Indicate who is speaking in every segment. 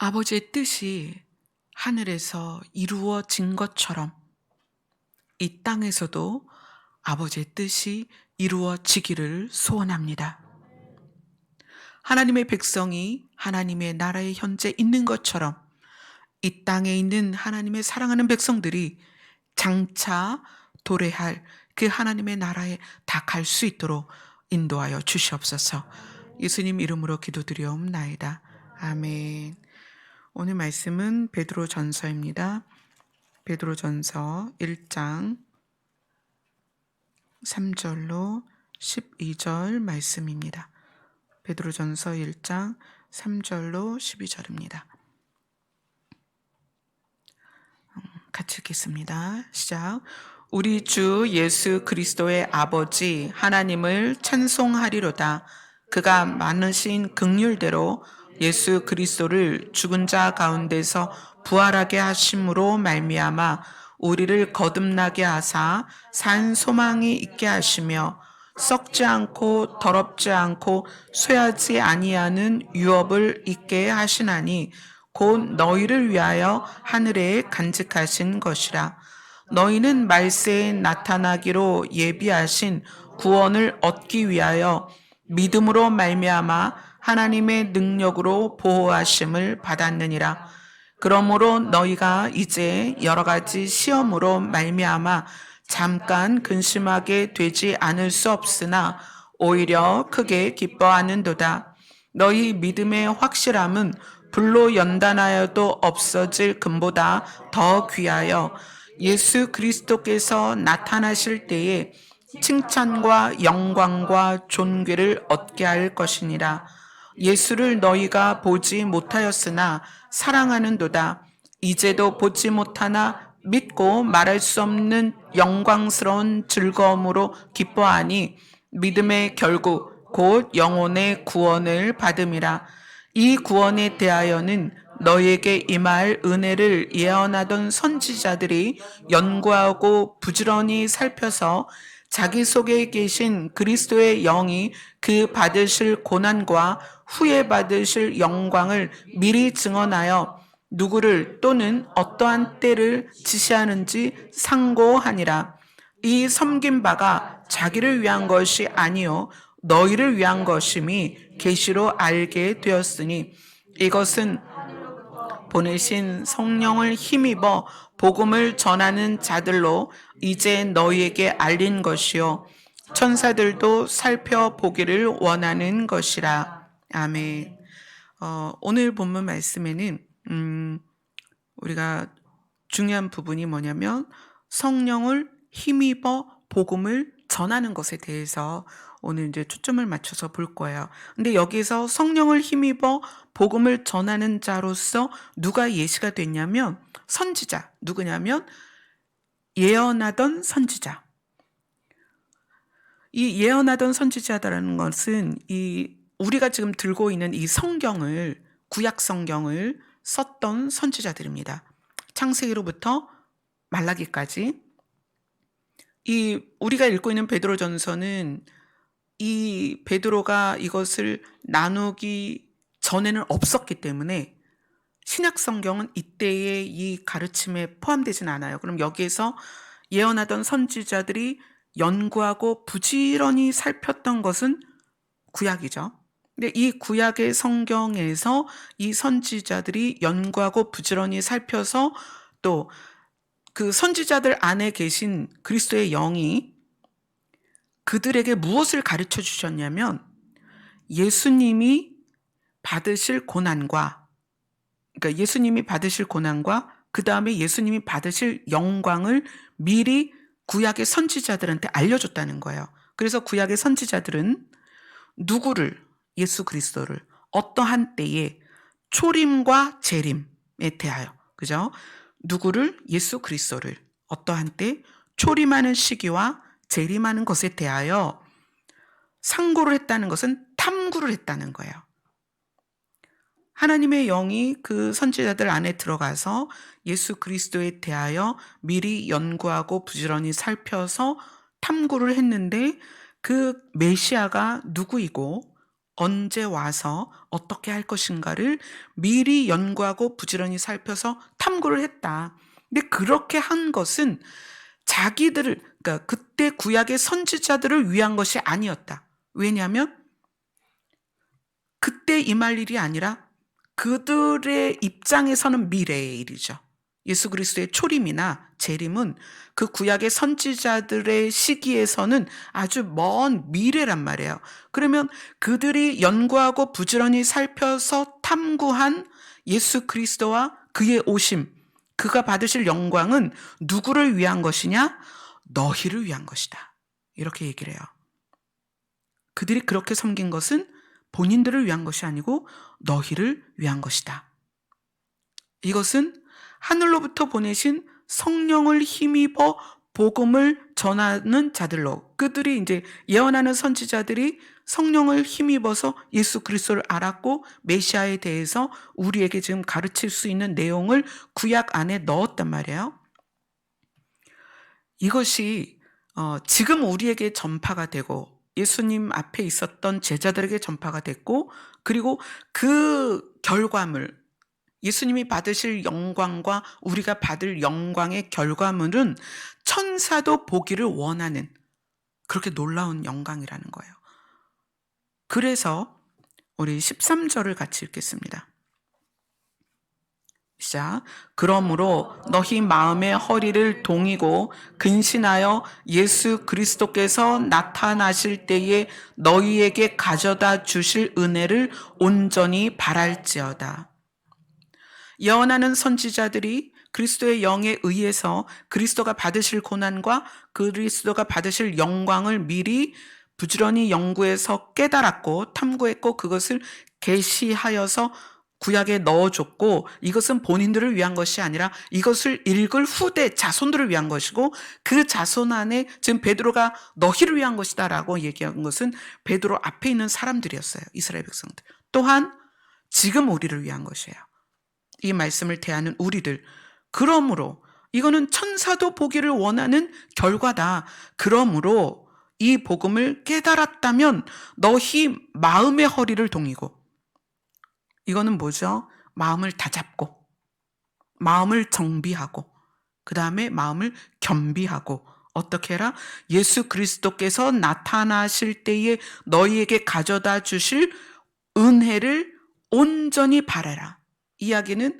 Speaker 1: 아버지의 뜻이 하늘에서 이루어진 것처럼 이 땅에서도 아버지의 뜻이 이루어지기를 소원합니다. 하나님의 백성이 하나님의 나라에 현재 있는 것처럼 이 땅에 있는 하나님의 사랑하는 백성들이 장차 도래할 그 하나님의 나라에 다 갈 수 있도록 인도하여 주시옵소서. 예수님 이름으로 기도드리옵나이다. 아멘. 오늘 말씀은 베드로전서입니다. 베드로전서 1장 3절로 12절 말씀입니다. 베드로전서 1장 3절로 12절입니다. 같이 읽겠습니다. 시작. 우리 주 예수 그리스도의 아버지 하나님을 찬송하리로다. 그가 많으신 긍휼대로 예수 그리스도를 죽은 자 가운데서 부활하게 하심으로 말미암아 우리를 거듭나게 하사 산 소망이 있게 하시며 썩지 않고 더럽지 않고 쇠하지 아니하는 유업을 있게 하시나니 곧 너희를 위하여 하늘에 간직하신 것이라. 너희는 말세에 나타나기로 예비하신 구원을 얻기 위하여 믿음으로 말미암아 하나님의 능력으로 보호하심을 받았느니라. 그러므로 너희가 이제 여러 가지 시험으로 말미암아 잠깐 근심하게 되지 않을 수 없으나 오히려 크게 기뻐하는도다. 너희 믿음의 확실함은 불로 연단하여도 없어질 금보다 더 귀하여 예수 그리스도께서 나타나실 때에 칭찬과 영광과 존귀를 얻게 할 것이니라. 예수를 너희가 보지 못하였으나 사랑하는도다. 이제도 보지 못하나 믿고 말할 수 없는 영광스러운 즐거움으로 기뻐하니 믿음의 결국 곧 영혼의 구원을 받음이라. 이 구원에 대하여는 너희에게 임할 은혜를 예언하던 선지자들이 연구하고 부지런히 살펴서 자기 속에 계신 그리스도의 영이 그 받으실 고난과 후에 받으실 영광을 미리 증언하여 누구를 또는 어떠한 때를 지시하는지 상고하니라. 이 섬긴 바가 자기를 위한 것이 아니요 너희를 위한 것임이 계시로 알게 되었으니 이것은 보내신 성령을 힘입어 복음을 전하는 자들로 이제 너희에게 알린 것이요 천사들도 살펴보기를 원하는 것이라. 아멘. 오늘 본문 말씀에는 우리가 중요한 부분이 뭐냐면 성령을 힘입어 복음을 전하는 것에 대해서 오늘 이제 초점을 맞춰서 볼 거예요. 근데 여기서 성령을 힘입어 복음을 전하는 자로서 누가 예시가 됐냐면 선지자. 누구냐면 예언하던 선지자. 이 예언하던 선지자다라는 것은 이 우리가 지금 들고 있는 이 성경을 구약 성경을 썼던 선지자들입니다. 창세기로부터 말라기까지 이 우리가 읽고 있는 베드로전서는 이 베드로가 이것을 나누기 전에는 없었기 때문에 신약 성경은 이때의 이 가르침에 포함되진 않아요. 그럼 여기에서 예언하던 선지자들이 연구하고 부지런히 살폈던 것은 구약이죠. 근데 이 구약의 성경에서 이 선지자들이 연구하고 부지런히 살펴서 또 그 선지자들 안에 계신 그리스도의 영이 그들에게 무엇을 가르쳐 주셨냐면 예수님이 받으실 고난과 그러니까 예수님이 받으실 고난과 그 다음에 예수님이 받으실 영광을 미리 구약의 선지자들한테 알려줬다는 거예요. 그래서 구약의 선지자들은 누구를 예수 그리스도를 어떠한 때에 초림과 재림에 대하여 그죠? 누구를 예수 그리스도를 어떠한 때 초림하는 시기와 재림하는 것에 대하여 상고를 했다는 것은 탐구를 했다는 거예요. 하나님의 영이 그 선지자들 안에 들어가서 예수 그리스도에 대하여 미리 연구하고 부지런히 살펴서 탐구를 했는데 그 메시아가 누구이고 언제 와서 어떻게 할 것인가를 미리 연구하고 부지런히 살펴서 탐구를 했다. 근데 그렇게 한 것은 자기들을, 그러니까 그때 구약의 선지자들을 위한 것이 아니었다. 왜냐하면 그때 임할 일이 아니라 그들의 입장에서는 미래의 일이죠. 예수 그리스도의 초림이나 재림은 그 구약의 선지자들의 시기에서는 아주 먼 미래란 말이에요. 그러면 그들이 연구하고 부지런히 살펴서 탐구한 예수 그리스도와 그의 오심, 그가 받으실 영광은 누구를 위한 것이냐? 너희를 위한 것이다. 이렇게 얘기를 해요. 그들이 그렇게 섬긴 것은 본인들을 위한 것이 아니고 너희를 위한 것이다. 이것은 하늘로부터 보내신 성령을 힘입어 복음을 전하는 자들로, 그들이 이제 예언하는 선지자들이 성령을 힘입어서 예수 그리스도를 알았고 메시아에 대해서 우리에게 지금 가르칠 수 있는 내용을 구약 안에 넣었단 말이에요. 이것이 지금 우리에게 전파가 되고 예수님 앞에 있었던 제자들에게 전파가 됐고, 그리고 그 결과물, 예수님이 받으실 영광과 우리가 받을 영광의 결과물은 천사도 보기를 원하는 그렇게 놀라운 영광이라는 거예요. 그래서 우리 13절을 같이 읽겠습니다. 시작. 그러므로 너희 마음의 허리를 동이고 근신하여 예수 그리스도께서 나타나실 때에 너희에게 가져다 주실 은혜를 온전히 바랄지어다. 예언하는 선지자들이 그리스도의 영에 의해서 그리스도가 받으실 고난과 그리스도가 받으실 영광을 미리 부지런히 연구해서 깨달았고 탐구했고 그것을 계시하여서 구약에 넣어줬고, 이것은 본인들을 위한 것이 아니라 이것을 읽을 후대 자손들을 위한 것이고, 그 자손 안에 지금 베드로가 너희를 위한 것이다 라고 얘기한 것은 베드로 앞에 있는 사람들이었어요. 이스라엘 백성들. 또한 지금 우리를 위한 것이에요. 이 말씀을 대하는 우리들. 그러므로 이거는 천사도 보기를 원하는 결과다. 그러므로 이 복음을 깨달았다면 너희 마음의 허리를 동이고, 이거는 뭐죠? 마음을 다잡고, 마음을 정비하고, 그 다음에 마음을 겸비하고, 어떻게 해라? 예수 그리스도께서 나타나실 때에 너희에게 가져다 주실 은혜를 온전히 바라라. 이야기는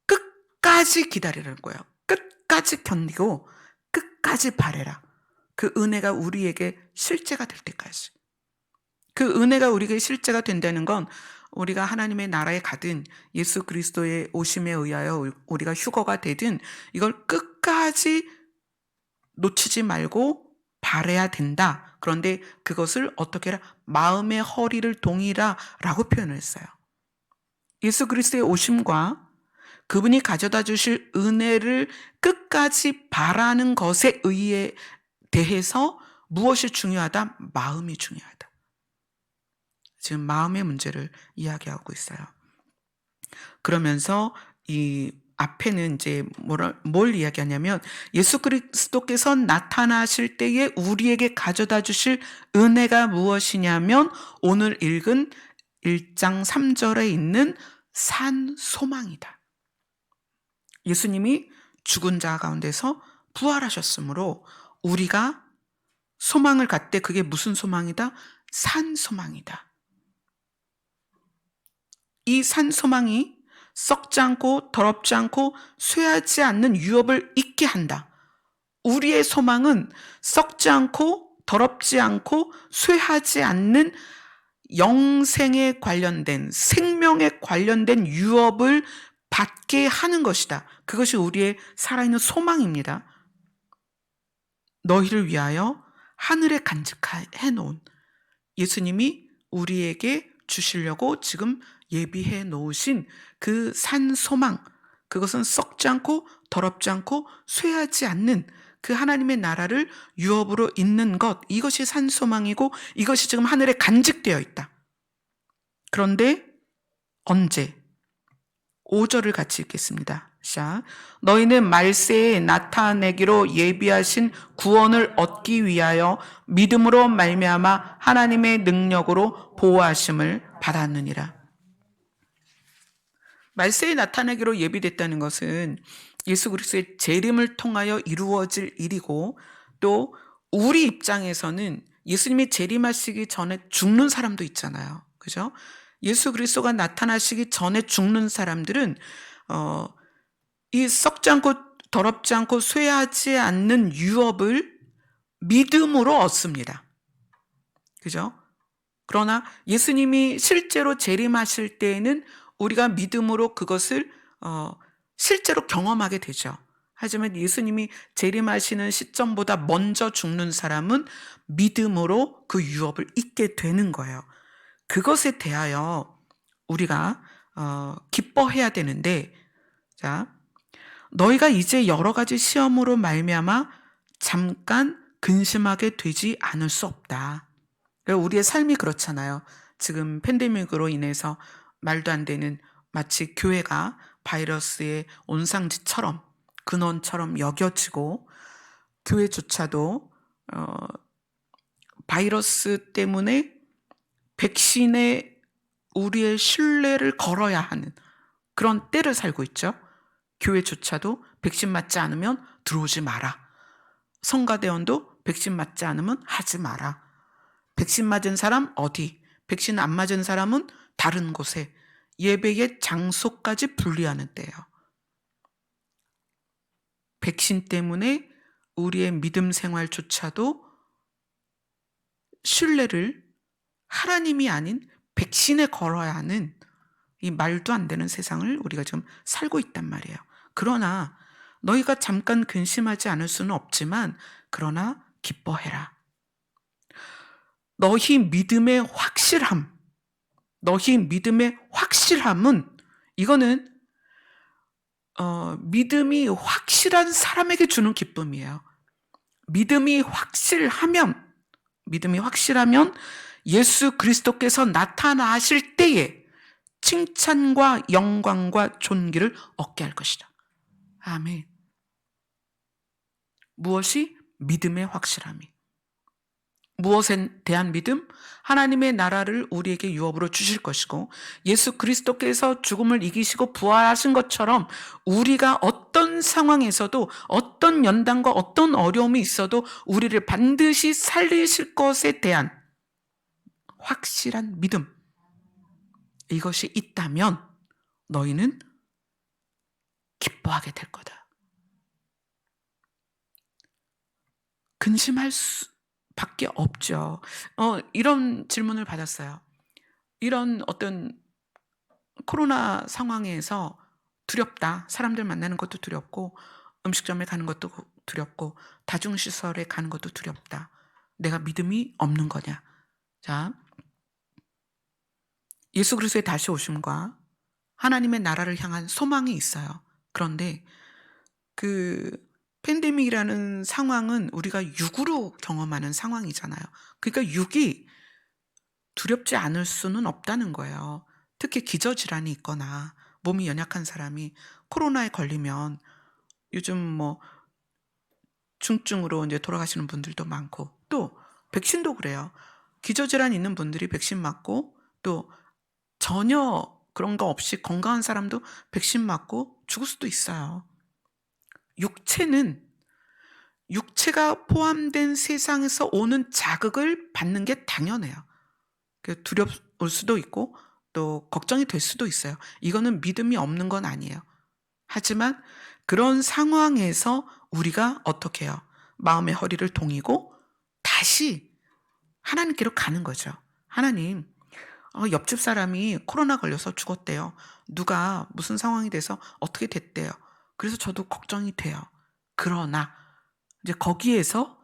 Speaker 1: 끝까지 기다리라는 거예요. 끝까지 견디고 끝까지 바라라. 그 은혜가 우리에게 실제가 될 때까지. 그 은혜가 우리에게 실제가 된다는 건 우리가 하나님의 나라에 가든 예수 그리스도의 오심에 의하여 우리가 휴거가 되든 이걸 끝까지 놓치지 말고 바라야 된다. 그런데 그것을 어떻게 해라? 마음의 허리를 동이라 라고 표현을 했어요. 예수 그리스도의 오심과 그분이 가져다 주실 은혜를 끝까지 바라는 것에 의해 대해서 무엇이 중요하다? 마음이 중요하다. 지금 마음의 문제를 이야기하고 있어요. 그러면서 이 앞에는 이제 뭘 이야기하냐면 예수 그리스도께서 나타나실 때에 우리에게 가져다 주실 은혜가 무엇이냐면 오늘 읽은 1장 3절에 있는 산 소망이다. 예수님이 죽은 자 가운데서 부활하셨으므로 우리가 소망을 갖되 그게 무슨 소망이다? 산 소망이다. 이 산 소망이 썩지 않고 더럽지 않고 쇠하지 않는 유업을 잊게 한다. 우리의 소망은 썩지 않고 더럽지 않고 쇠하지 않는 영생에 관련된 생명에 관련된 유업을 받게 하는 것이다. 그것이 우리의 살아있는 소망입니다. 너희를 위하여 하늘에 간직해 놓은 예수님이 우리에게 주시려고 지금 예비해 놓으신 그 산 소망, 그것은 썩지 않고 더럽지 않고 쇠하지 않는 그 하나님의 나라를 유업으로 잇는 것, 이것이 산 소망이고 이것이 지금 하늘에 간직되어 있다. 그런데 언제? 5절을 같이 읽겠습니다. 자, 너희는 말세에 나타내기로 예비하신 구원을 얻기 위하여 믿음으로 말미암아 하나님의 능력으로 보호하심을 받았느니라. 말세에 나타내기로 예비됐다는 것은 예수 그리스도의 재림을 통하여 이루어질 일이고, 또 우리 입장에서는 예수님이 재림하시기 전에 죽는 사람도 있잖아요. 그죠? 예수 그리스도가 나타나시기 전에 죽는 사람들은 이 썩지 않고 더럽지 않고 쇠하지 않는 유업을 믿음으로 얻습니다. 그죠? 그러나 예수님이 실제로 재림하실 때에는 우리가 믿음으로 그것을 실제로 경험하게 되죠. 하지만 예수님이 재림하시는 시점보다 먼저 죽는 사람은 믿음으로 그 유업을 잊게 되는 거예요. 그것에 대하여 우리가 기뻐해야 되는데, 자, 너희가 이제 여러 가지 시험으로 말미암아 잠깐 근심하게 되지 않을 수 없다. 우리의 삶이 그렇잖아요. 지금 팬데믹으로 인해서 말도 안 되는, 마치 교회가 바이러스의 온상지처럼 근원처럼 여겨지고, 교회조차도 바이러스 때문에 백신에 우리의 신뢰를 걸어야 하는 그런 때를 살고 있죠. 교회조차도 백신 맞지 않으면 들어오지 마라. 성가대원도 백신 맞지 않으면 하지 마라. 백신 맞은 사람 어디, 백신 안 맞은 사람은 다른 곳에, 예배의 장소까지 분리하는 때예요. 백신 때문에 우리의 믿음 생활조차도 신뢰를 하나님이 아닌 백신에 걸어야 하는 이 말도 안 되는 세상을 우리가 지금 살고 있단 말이에요. 그러나 너희가 잠깐 근심하지 않을 수는 없지만, 그러나 기뻐해라. 너희 믿음의 확실함은 이거는 믿음이 확실한 사람에게 주는 기쁨이에요. 믿음이 확실하면 예수 그리스도께서 나타나실 때에 칭찬과 영광과 존귀를 얻게 할 것이다. 아멘. 무엇이? 믿음의 확실함이. 무엇에 대한 믿음? 하나님의 나라를 우리에게 유업으로 주실 것이고, 예수 그리스도께서 죽음을 이기시고 부활하신 것처럼 우리가 어떤 상황에서도, 어떤 연단과 어떤 어려움이 있어도 우리를 반드시 살리실 것에 대한 확실한 믿음, 이것이 있다면 너희는 기뻐하게 될 거다. 근심할 수밖에 없죠. 이런 질문을 받았어요. 이런 어떤 코로나 상황에서 두렵다. 사람들 만나는 것도 두렵고, 음식점에 가는 것도 두렵고, 다중시설에 가는 것도 두렵다. 내가 믿음이 없는 거냐? 자, 예수 그리스도의 다시 오심과 하나님의 나라를 향한 소망이 있어요. 그런데 그 팬데믹이라는 상황은 우리가 육으로 경험하는 상황이잖아요. 그러니까 육이 두렵지 않을 수는 없다는 거예요. 특히 기저질환이 있거나 몸이 연약한 사람이 코로나에 걸리면, 요즘 뭐 중증으로 이제 돌아가시는 분들도 많고, 또 백신도 그래요. 기저질환 있는 분들이 백신 맞고, 또 전혀 그런 거 없이 건강한 사람도 백신 맞고 죽을 수도 있어요. 육체가 포함된 세상에서 오는 자극을 받는 게 당연해요. 두려울 수도 있고 또 걱정이 될 수도 있어요. 이거는 믿음이 없는 건 아니에요. 하지만 그런 상황에서 우리가 어떻게 해요? 마음의 허리를 동이고 다시 하나님께로 가는 거죠. 하나님, 옆집 사람이 코로나 걸려서 죽었대요. 누가 무슨 상황이 돼서 어떻게 됐대요. 그래서 저도 걱정이 돼요. 그러나 이제 거기에서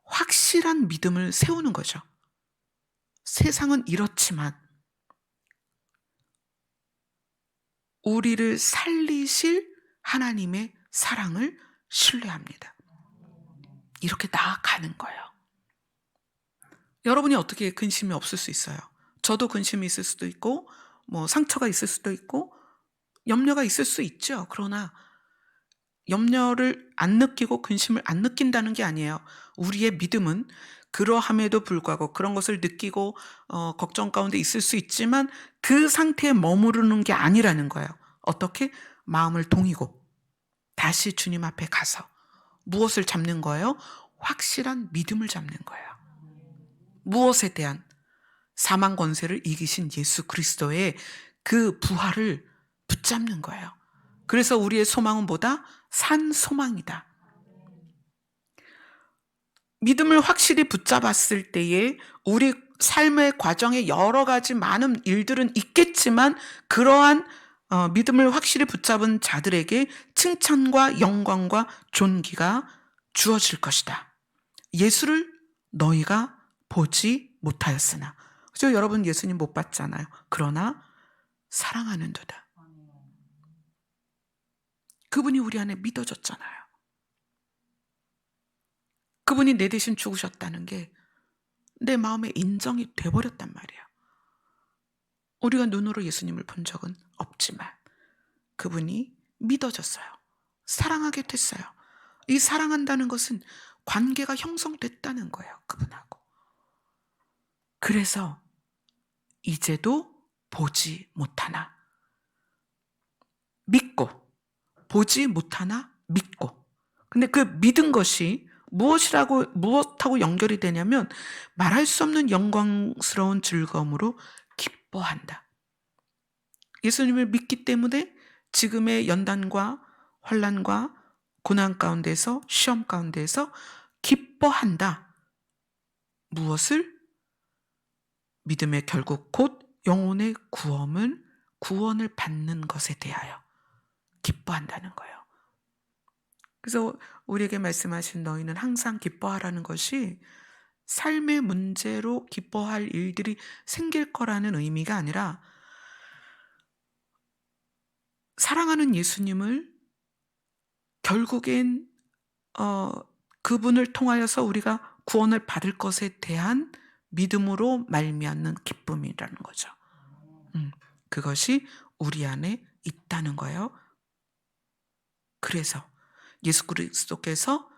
Speaker 1: 확실한 믿음을 세우는 거죠. 세상은 이렇지만 우리를 살리실 하나님의 사랑을 신뢰합니다. 이렇게 나아가는 거예요. 여러분이 어떻게 근심이 없을 수 있어요? 저도 근심이 있을 수도 있고, 뭐 상처가 있을 수도 있고, 염려가 있을 수 있죠. 그러나 염려를 안 느끼고 근심을 안 느낀다는 게 아니에요. 우리의 믿음은 그러함에도 불구하고 그런 것을 느끼고 걱정 가운데 있을 수 있지만 그 상태에 머무르는 게 아니라는 거예요. 어떻게? 마음을 동이고 다시 주님 앞에 가서 무엇을 잡는 거예요? 확실한 믿음을 잡는 거예요. 무엇에 대한? 사망 권세를 이기신 예수 그리스도의 그 부활을 붙잡는 거예요. 그래서 우리의 소망은 뭐다? 산 소망이다. 믿음을 확실히 붙잡았을 때에 우리 삶의 과정에 여러 가지 많은 일들은 있겠지만 그러한 믿음을 확실히 붙잡은 자들에게 칭찬과 영광과 존귀가 주어질 것이다. 예수를 너희가 보지 못하였으나. 그죠? 여러분 예수님 못 봤잖아요. 그러나 사랑하는도다. 그분이 우리 안에 믿어졌잖아요. 그분이 내 대신 죽으셨다는 게 내 마음에 인정이 돼버렸단 말이에요. 우리가 눈으로 예수님을 본 적은 없지만 그분이 믿어졌어요. 사랑하게 됐어요. 이 사랑한다는 것은 관계가 형성됐다는 거예요. 그분하고. 그래서 이제도 보지 못하나 믿고, 보지 못하나 믿고. 근데 그 믿은 것이 무엇하고 연결이 되냐면 말할 수 없는 영광스러운 즐거움으로 기뻐한다. 예수님을 믿기 때문에 지금의 연단과 환난과 고난 가운데서, 시험 가운데서 기뻐한다. 무엇을? 믿음의 결국 곧 영혼의 구원을 받는 것에 대하여 기뻐한다는 거예요. 그래서 우리에게 말씀하신 너희는 항상 기뻐하라는 것이 삶의 문제로 기뻐할 일들이 생길 거라는 의미가 아니라 사랑하는 예수님을 결국엔 그분을 통하여서 우리가 구원을 받을 것에 대한 믿음으로 말미암는 기쁨이라는 거죠. 그것이 우리 안에 있다는 거예요. 그래서 예수 그리스도께서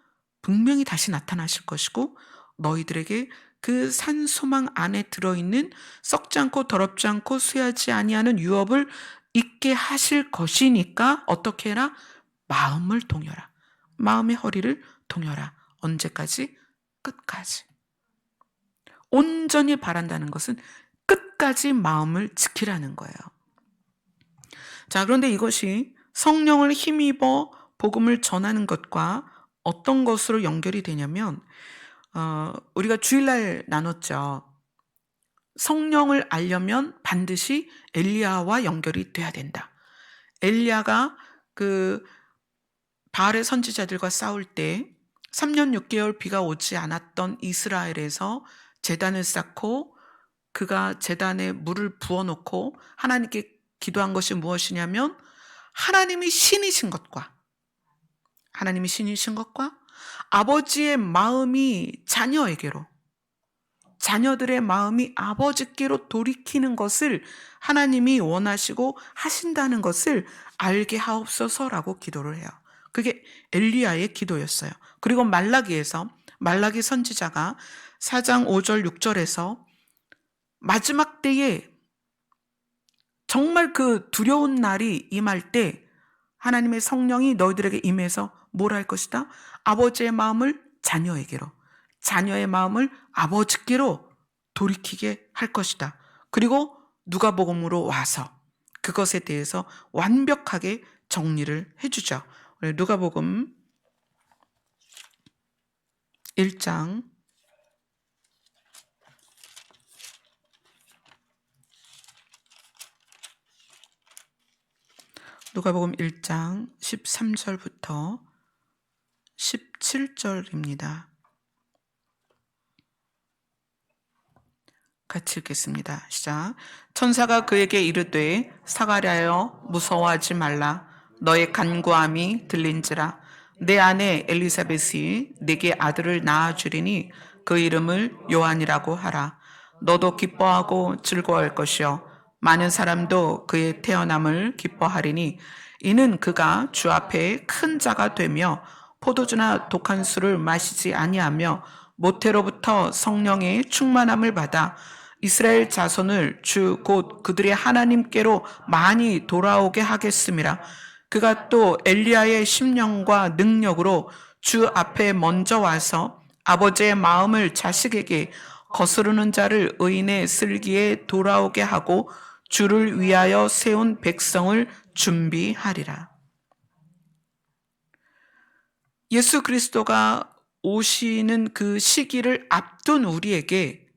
Speaker 1: 분명히 다시 나타나실 것이고 너희들에게 그 산 소망 안에 들어있는 썩지 않고 더럽지 않고 쇠하지 아니하는 유업을 있게 하실 것이니까 어떻게 해라? 마음을 동여라. 마음의 허리를 동여라. 언제까지? 끝까지. 온전히 바란다는 것은 끝까지 마음을 지키라는 거예요. 자, 그런데 이것이 성령을 힘입어 복음을 전하는 것과 어떤 것으로 연결이 되냐면 우리가 주일날 나눴죠. 성령을 알려면 반드시 엘리야와 연결이 돼야 된다. 엘리야가 그 바알의 선지자들과 싸울 때 3년 6개월 비가 오지 않았던 이스라엘에서 제단을 쌓고 그가 제단에 물을 부어놓고 하나님께 기도한 것이 무엇이냐면 하나님이 신이신 것과 아버지의 마음이 자녀에게로, 자녀들의 마음이 아버지께로 돌이키는 것을 하나님이 원하시고 하신다는 것을 알게 하옵소서라고 기도를 해요. 그게 엘리야의 기도였어요. 그리고 말라기 선지자가 4장 5절 6절에서 마지막 때에 정말 그 두려운 날이 임할 때 하나님의 성령이 너희들에게 임해서 뭘 할 것이다? 아버지의 마음을 자녀에게로, 자녀의 마음을 아버지께로 돌이키게 할 것이다. 그리고 누가복음으로 와서 그것에 대해서 완벽하게 정리를 해주죠. 누가복음 1장 13절부터 17절입니다. 같이 읽겠습니다. 시작. 천사가 그에게 이르되 사가랴여 무서워하지 말라. 너의 간구함이 들린지라. 내 아내 엘리사벳이 네게 아들을 낳아주리니 그 이름을 요한이라고 하라. 너도 기뻐하고 즐거워할 것이요 많은 사람도 그의 태어남을 기뻐하리니 이는 그가 주 앞에 큰 자가 되며 포도주나 독한 술을 마시지 아니하며 모태로부터 성령의 충만함을 받아 이스라엘 자손을 주 곧 그들의 하나님께로 많이 돌아오게 하겠음이라. 그가 또 엘리야의 심령과 능력으로 주 앞에 먼저 와서 아버지의 마음을 자식에게 거스르는 자를 의인의 슬기에 돌아오게 하고 주를 위하여 세운 백성을 준비하리라. 예수 그리스도가 오시는 그 시기를 앞둔 우리에게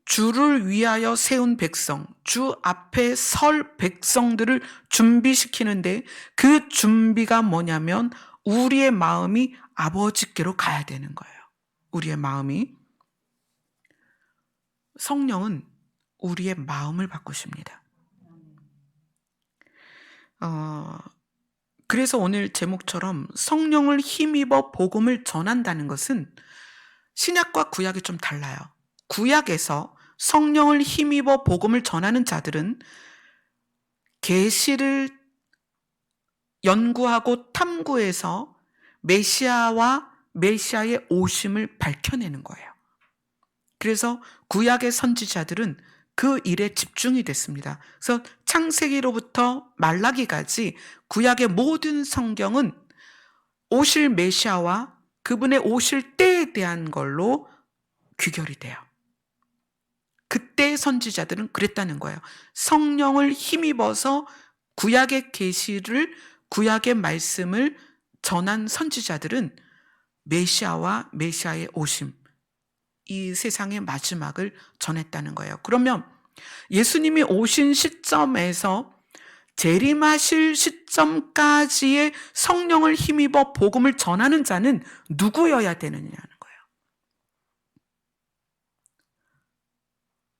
Speaker 1: 주를 위하여 세운 백성, 주 앞에 설 백성들을 준비시키는데 그 준비가 뭐냐면 우리의 마음이 아버지께로 가야 되는 거예요. 우리의 마음이. 성령은 우리의 마음을 바꾸십니다. 그래서 오늘 제목처럼 성령을 힘입어 복음을 전한다는 것은 신약과 구약이 좀 달라요. 구약에서 성령을 힘입어 복음을 전하는 자들은 계시를 연구하고 탐구해서 메시아와 메시아의 오심을 밝혀내는 거예요. 그래서 구약의 선지자들은 그 일에 집중이 됐습니다. 그래서 창세기로부터 말라기까지 구약의 모든 성경은 오실 메시아와 그분의 오실 때에 대한 걸로 귀결이 돼요. 그때 선지자들은 그랬다는 거예요. 성령을 힘입어서 구약의 계시를, 구약의 말씀을 전한 선지자들은 메시아와 메시아의 오심, 이 세상의 마지막을 전했다는 거예요. 그러면 예수님이 오신 시점에서 재림하실 시점까지의 성령을 힘입어 복음을 전하는 자는 누구여야 되느냐는 거예요.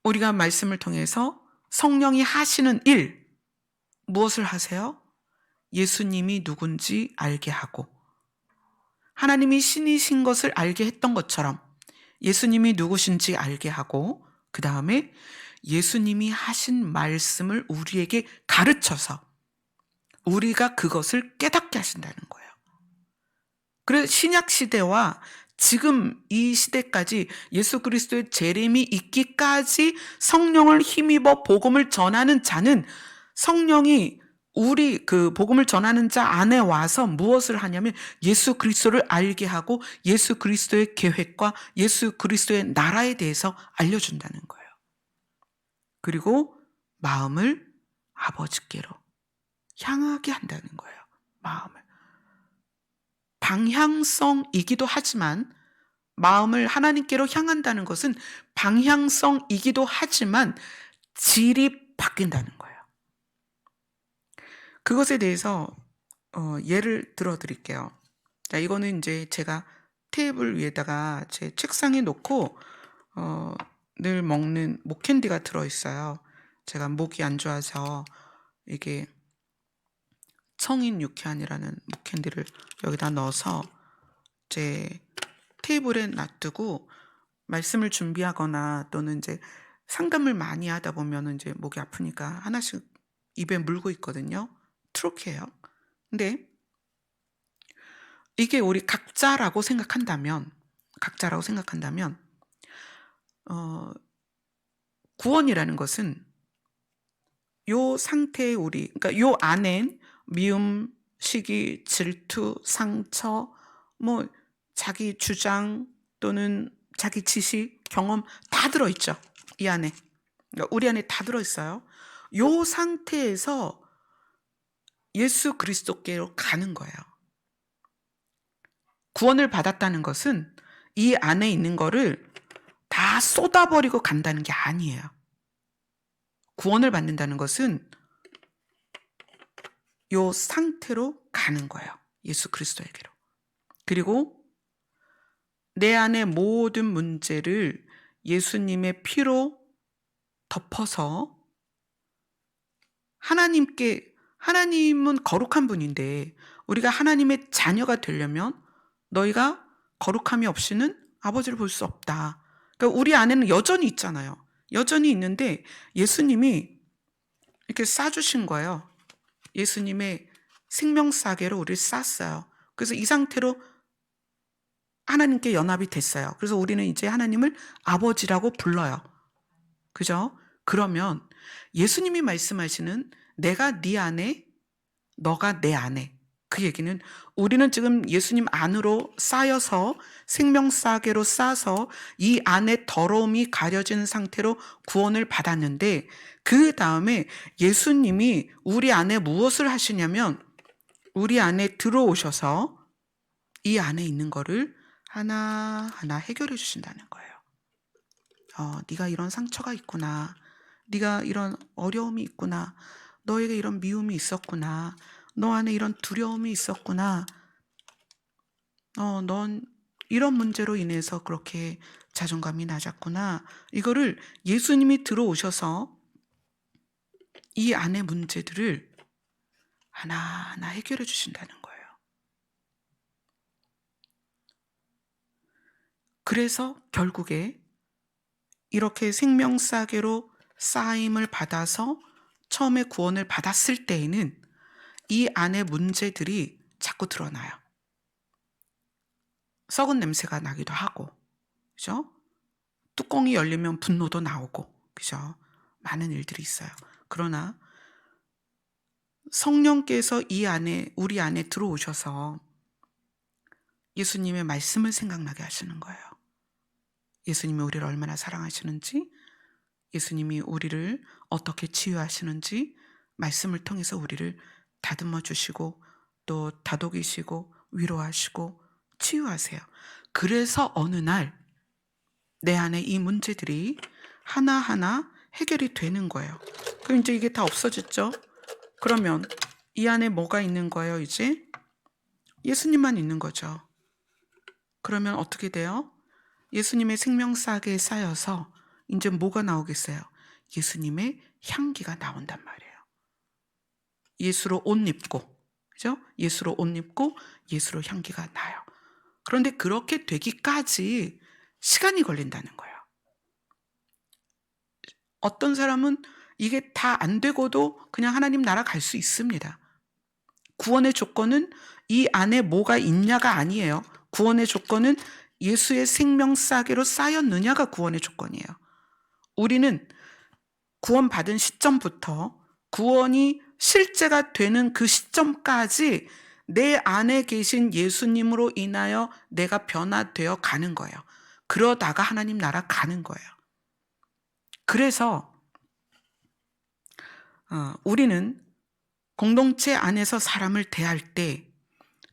Speaker 1: 우리가 말씀을 통해서 성령이 하시는 일, 무엇을 하세요? 예수님이 누군지 알게 하고 하나님이 신이신 것을 알게 했던 것처럼 예수님이 누구신지 알게 하고 그 다음에 예수님이 하신 말씀을 우리에게 가르쳐서 우리가 그것을 깨닫게 하신다는 거예요. 그래서 신약 시대와 지금 이 시대까지 예수 그리스도의 재림이 있기까지 성령을 힘입어 복음을 전하는 자는 성령이 우리 그 복음을 전하는 자 안에 와서 무엇을 하냐면 예수 그리스도를 알게 하고 예수 그리스도의 계획과 예수 그리스도의 나라에 대해서 알려준다는 거예요. 그리고 마음을 아버지께로 향하게 한다는 거예요. 마음을. 방향성이기도 하지만 마음을 하나님께로 향한다는 것은 방향성이기도 하지만 질이 바뀐다는 거예요. 그것에 대해서 예를 들어 드릴게요. 자, 이거는 이제 제가 테이블 위에다가 제 책상에 놓고 늘 먹는 목캔디가 들어있어요. 제가 목이 안 좋아서 이게 청인 유쾌한이라는 목캔디를 여기다 넣어서 제 테이블에 놔두고 말씀을 준비하거나 또는 이제 상담을 많이 하다 보면 이제 목이 아프니까 하나씩 입에 물고 있거든요. 트로키예요. 근데 이게 우리 각자라고 생각한다면 구원이라는 것은 요 상태의 우리, 그러니까 요 안엔 미움, 시기, 질투, 상처, 뭐 자기 주장 또는 자기 지식, 경험 다 들어있죠. 이 안에. 그러니까 우리 안에 다 들어있어요. 요 상태에서 예수 그리스도께로 가는 거예요. 구원을 받았다는 것은 이 안에 있는 거를 다 쏟아버리고 간다는 게 아니에요. 구원을 받는다는 것은 요 상태로 가는 거예요. 예수 그리스도에게로. 그리고 내 안의 모든 문제를 예수님의 피로 덮어서 하나님은 거룩한 분인데 우리가 하나님의 자녀가 되려면 너희가 거룩함이 없이는 아버지를 볼 수 없다. 그러니까 우리 안에는 여전히 있잖아요. 여전히 있는데 예수님이 이렇게 싸주신 거예요. 예수님의 생명사계로 우리를 쌌어요. 그래서 이 상태로 하나님께 연합이 됐어요. 그래서 우리는 이제 하나님을 아버지라고 불러요. 그죠? 그러면 예수님이 말씀하시는 내가 네 안에, 너가 내 안에, 그 얘기는 우리는 지금 예수님 안으로 쌓여서 생명사계로 싸서 이 안에 더러움이 가려진 상태로 구원을 받았는데, 그 다음에 예수님이 우리 안에 무엇을 하시냐면 우리 안에 들어오셔서 이 안에 있는 거를 하나하나 해결해 주신다는 거예요. 네가 이런 상처가 있구나. 네가 이런 어려움이 있구나. 너에게 이런 미움이 있었구나. 너 안에 이런 두려움이 있었구나. 넌 이런 문제로 인해서 그렇게 자존감이 낮았구나. 이거를 예수님이 들어오셔서 이 안의 문제들을 하나하나 해결해 주신다는 거예요. 그래서 결국에 이렇게 생명사계로 쌓임을 받아서 처음에 구원을 받았을 때에는 이 안의 문제들이 자꾸 드러나요. 썩은 냄새가 나기도 하고, 그죠? 뚜껑이 열리면 분노도 나오고, 그죠? 많은 일들이 있어요. 그러나 성령께서 이 안에, 우리 안에 들어오셔서 예수님의 말씀을 생각나게 하시는 거예요. 예수님이 우리를 얼마나 사랑하시는지, 예수님이 우리를 어떻게 치유하시는지 말씀을 통해서 우리를 다듬어 주시고 또 다독이시고 위로하시고 치유하세요. 그래서 어느 날 내 안에 이 문제들이 하나하나 해결이 되는 거예요. 그럼 이제 이게 다 없어졌죠? 그러면 이 안에 뭐가 있는 거예요, 이제? 예수님만 있는 거죠. 그러면 어떻게 돼요? 예수님의 생명사계에 쌓여서 이제 뭐가 나오겠어요? 예수님의 향기가 나온단 말이에요. 예수로 옷 입고, 그죠? 예수로 옷 입고 예수로 향기가 나요. 그런데 그렇게 되기까지 시간이 걸린다는 거예요. 어떤 사람은 이게 다 안 되고도 그냥 하나님 나라 갈 수 있습니다. 구원의 조건은 이 안에 뭐가 있냐가 아니에요. 구원의 조건은 예수의 생명사계로 쌓였느냐가 구원의 조건이에요. 우리는 구원받은 시점부터 구원이 실제가 되는 그 시점까지 내 안에 계신 예수님으로 인하여 내가 변화되어 가는 거예요. 그러다가 하나님 나라 가는 거예요. 그래서 우리는 공동체 안에서 사람을 대할 때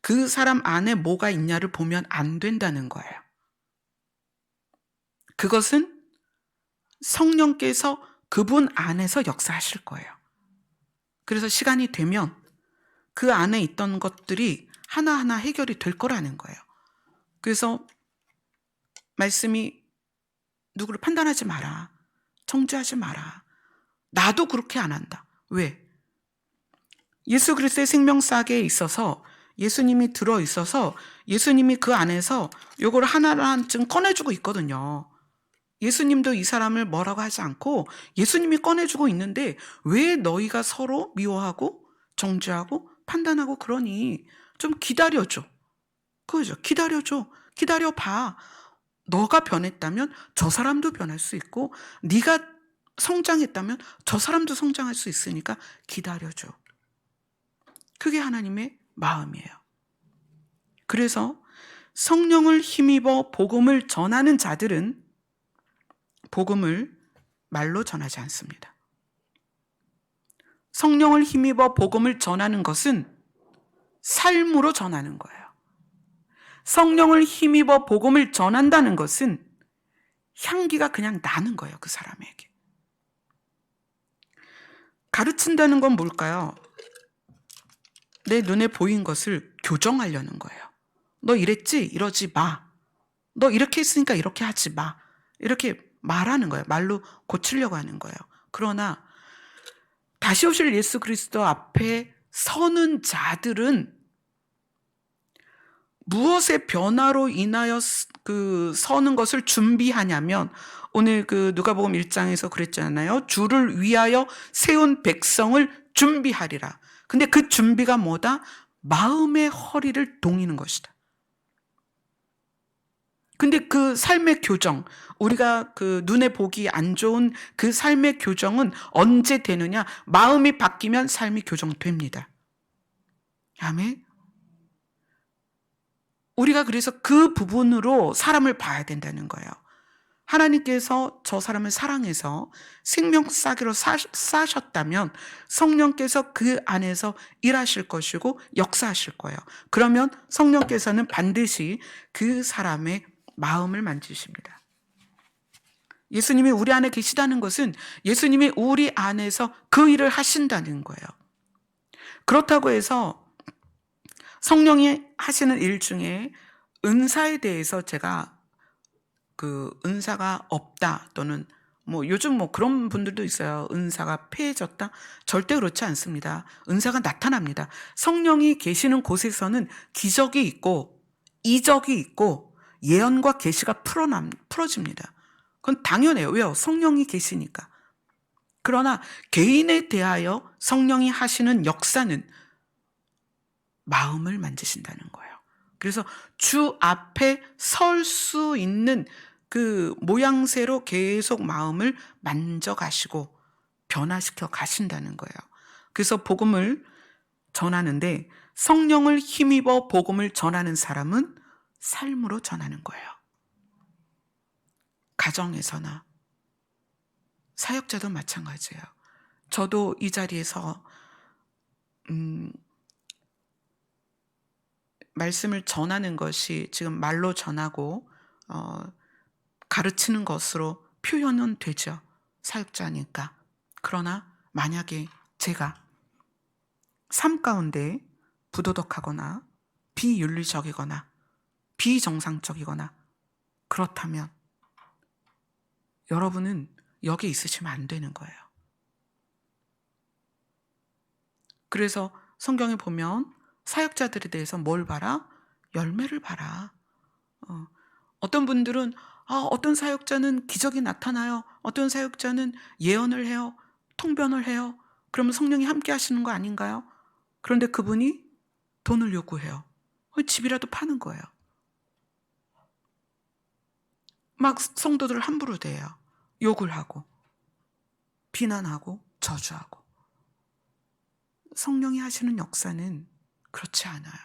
Speaker 1: 그 사람 안에 뭐가 있냐를 보면 안 된다는 거예요. 그것은 성령께서 그분 안에서 역사하실 거예요. 그래서 시간이 되면 그 안에 있던 것들이 하나하나 해결이 될 거라는 거예요. 그래서 말씀이 누구를 판단하지 마라. 정죄하지 마라. 나도 그렇게 안 한다. 왜? 예수 그리스도의 생명사계에 있어서 예수님이 들어있어서 예수님이 그 안에서 요걸 하나하나쯤 꺼내주고 있거든요. 예수님도 이 사람을 뭐라고 하지 않고 예수님이 꺼내주고 있는데 왜 너희가 서로 미워하고 정죄하고 판단하고 그러니 좀 기다려줘. 그거죠. 기다려줘. 기다려봐. 너가 변했다면 저 사람도 변할 수 있고 네가 성장했다면 저 사람도 성장할 수 있으니까 기다려줘. 그게 하나님의 마음이에요. 그래서 성령을 힘입어 복음을 전하는 자들은 복음을 말로 전하지 않습니다. 성령을 힘입어 복음을 전하는 것은 삶으로 전하는 거예요. 성령을 힘입어 복음을 전한다는 것은 향기가 그냥 나는 거예요, 그 사람에게. 가르친다는 건 뭘까요? 내 눈에 보인 것을 교정하려는 거예요. 너 이랬지? 이러지 마. 너 이렇게 했으니까 이렇게 하지 마. 이렇게 말하는 거예요. 말로 고치려고 하는 거예요. 그러나 다시 오실 예수 그리스도 앞에 서는 자들은 무엇의 변화로 인하여 그 서는 것을 준비하냐면, 오늘 그 누가복음 1장에서 그랬잖아요. 주를 위하여 세운 백성을 준비하리라. 근데 그 준비가 뭐다? 마음의 허리를 동이는 것이다. 근데 그 삶의 교정, 우리가 그 눈에 보기 안 좋은 그 삶의 교정은 언제 되느냐? 마음이 바뀌면 삶이 교정됩니다. 아멘. 우리가 그래서 그 부분으로 사람을 봐야 된다는 거예요. 하나님께서 저 사람을 사랑해서 생명 싸기로 싸셨다면 성령께서 그 안에서 일하실 것이고 역사하실 거예요. 그러면 성령께서는 반드시 그 사람의 마음을 만지십니다. 예수님이 우리 안에 계시다는 것은 예수님이 우리 안에서 그 일을 하신다는 거예요. 그렇다고 해서 성령이 하시는 일 중에 은사에 대해서 제가 그 은사가 없다 또는 뭐 요즘 뭐 그런 분들도 있어요. 은사가 폐해졌다. 절대 그렇지 않습니다. 은사가 나타납니다. 성령이 계시는 곳에서는 기적이 있고 이적이 있고 예언과 계시가 풀어집니다. 그건 당연해요. 왜요? 성령이 계시니까. 그러나 개인에 대하여 성령이 하시는 역사는 마음을 만지신다는 거예요. 그래서 주 앞에 설 수 있는 그 모양새로 계속 마음을 만져가시고 변화시켜 가신다는 거예요. 그래서 복음을 전하는데 성령을 힘입어 복음을 전하는 사람은 삶으로 전하는 거예요. 가정에서나 사역자도 마찬가지예요. 저도 이 자리에서 말씀을 전하는 것이 지금 말로 전하고 가르치는 것으로 표현은 되죠. 사역자니까. 그러나 만약에 제가 삶 가운데 부도덕하거나 비윤리적이거나 비정상적이거나 그렇다면 여러분은 여기 있으시면 안 되는 거예요. 그래서 성경에 보면 사역자들에 대해서 뭘 봐라? 열매를 봐라. 어떤 분들은 어떤 사역자는 기적이 나타나요. 어떤 사역자는 예언을 해요. 통변을 해요. 그러면 성령이 함께 하시는 거 아닌가요? 그런데 그분이 돈을 요구해요. 집이라도 파는 거예요. 막 성도들을 함부로 대해요. 욕을 하고 비난하고 저주하고. 성령이 하시는 역사는 그렇지 않아요.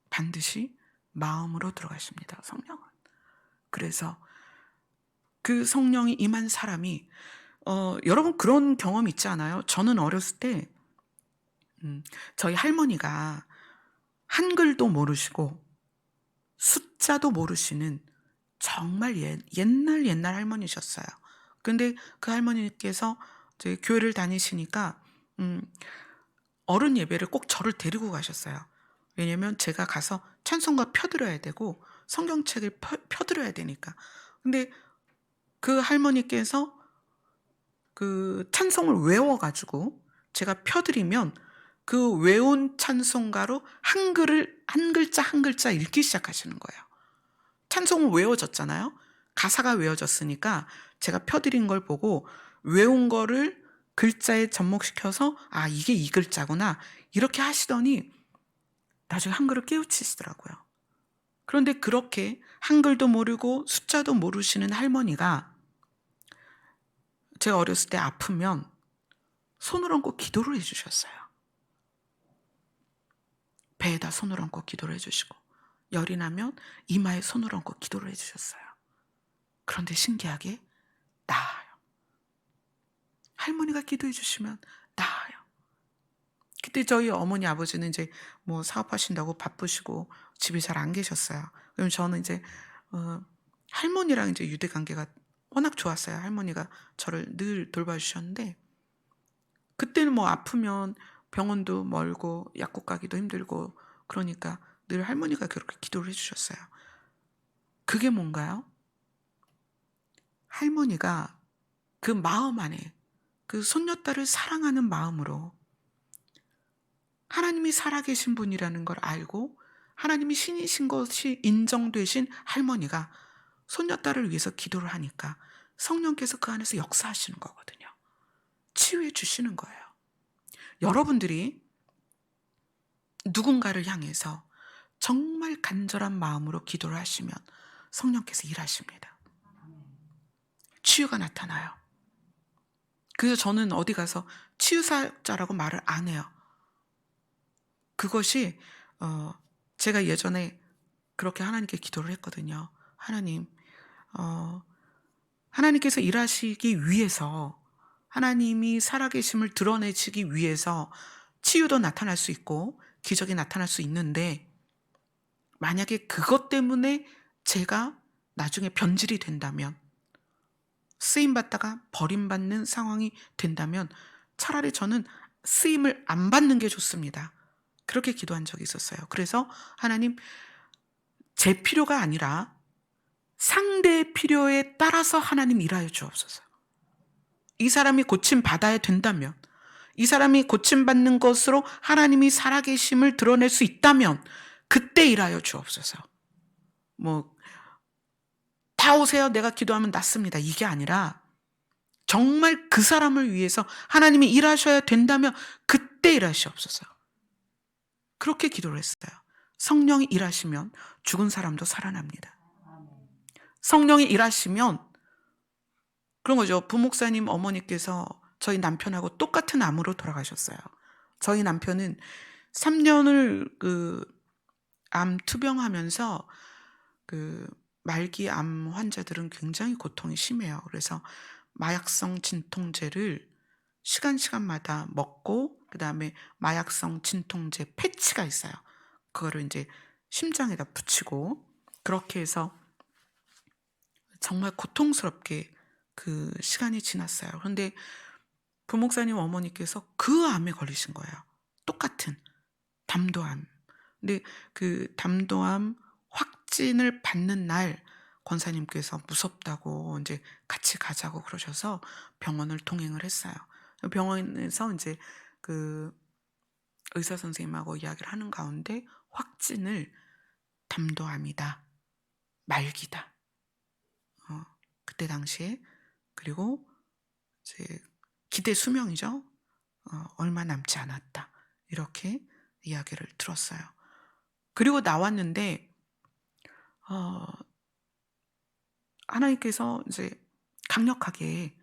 Speaker 1: 반드시 마음으로 들어가십니다. 성령은. 그래서 그 성령이 임한 사람이 여러분 그런 경험 있지 않아요? 저는 어렸을 때 저희 할머니가 한글도 모르시고 숫자도 모르시는 정말 옛날 할머니셨어요. 근데 그 할머니께서 이제 교회를 다니시니까 어른 예배를 꼭 저를 데리고 가셨어요. 왜냐면 제가 가서 찬송가 펴드려야 되고 성경책을 펴드려야 되니까. 근데 그 할머니께서 그 찬송을 외워가지고 제가 펴드리면 그 외운 찬송가로 한 글자 한 글자 읽기 시작하시는 거예요. 찬송은 외워졌잖아요. 가사가 외워졌으니까 제가 펴드린 걸 보고 외운 거를 글자에 접목시켜서 이게 이 글자구나 이렇게 하시더니 나중에 한글을 깨우치시더라고요. 그런데 그렇게 한글도 모르고 숫자도 모르시는 할머니가 제가 어렸을 때 아프면 손을 얹고 기도를 해주셨어요. 배에다 손을 얹고 기도를 해주시고 열이 나면 이마에 손을 얹고 기도를 해주셨어요. 그런데 신기하게 나아요. 할머니가 기도해 주시면 나아요. 그때 저희 어머니 아버지는 이제 뭐 사업하신다고 바쁘시고 집에 잘 안 계셨어요. 그럼 저는 이제 할머니랑 이제 유대 관계가 워낙 좋았어요. 할머니가 저를 늘 돌봐주셨는데 그때는 뭐 아프면 병원도 멀고 약국 가기도 힘들고 그러니까 늘 할머니가 그렇게 기도를 해주셨어요. 그게 뭔가요? 할머니가 그 마음 안에 그 손녀딸을 사랑하는 마음으로 하나님이 살아계신 분이라는 걸 알고 하나님이 신이신 것이 인정되신 할머니가 손녀딸을 위해서 기도를 하니까 성령께서 그 안에서 역사하시는 거거든요. 치유해 주시는 거예요. 여러분들이 누군가를 향해서 정말 간절한 마음으로 기도를 하시면 성령께서 일하십니다. 치유가 나타나요. 그래서 저는 어디 가서 치유사역자라고 말을 안 해요. 그것이 제가 예전에 그렇게 하나님께 기도를 했거든요. 하나님, 하나님께서 일하시기 위해서, 하나님이 살아계심을 드러내시기 위해서 치유도 나타날 수 있고 기적이 나타날 수 있는데, 만약에 그것 때문에 제가 나중에 변질이 된다면, 쓰임받다가 버림받는 상황이 된다면 차라리 저는 쓰임을 안 받는 게 좋습니다. 그렇게 기도한 적이 있었어요. 그래서 하나님, 제 필요가 아니라 상대의 필요에 따라서 하나님 일하여 주옵소서. 이 사람이 고침받아야 된다면, 이 사람이 고침받는 것으로 하나님이 살아계심을 드러낼 수 있다면 그때 일하여 주옵소서. 다 오세요. 내가 기도하면 낫습니다. 이게 아니라 정말 그 사람을 위해서 하나님이 일하셔야 된다면 그때 일하시옵소서. 그렇게 기도를 했어요. 성령이 일하시면 죽은 사람도 살아납니다. 성령이 일하시면 그런 거죠. 부목사님 어머니께서 저희 남편하고 똑같은 암으로 돌아가셨어요. 저희 남편은 3년을 암 투병하면서 말기 암 환자들은 굉장히 고통이 심해요. 그래서 마약성 진통제를 시간마다 먹고, 그 다음에 마약성 진통제 패치가 있어요. 그거를 이제 심장에다 붙이고, 그렇게 해서 정말 고통스럽게 그 시간이 지났어요. 그런데 부목사님 어머니께서 그 암에 걸리신 거예요. 똑같은 담도암. 근데 그 담도암 확진을 받는 날 권사님께서 무섭다고 이제 같이 가자고 그러셔서 병원을 동행을 했어요. 병원에서 이제 그 의사 선생님하고 이야기를 하는 가운데 확진을 담도암이다, 말기다. 그때 당시에. 그리고 이제 기대 수명이죠. 얼마 남지 않았다. 이렇게 이야기를 들었어요. 그리고 나왔는데 하나님께서 이제 강력하게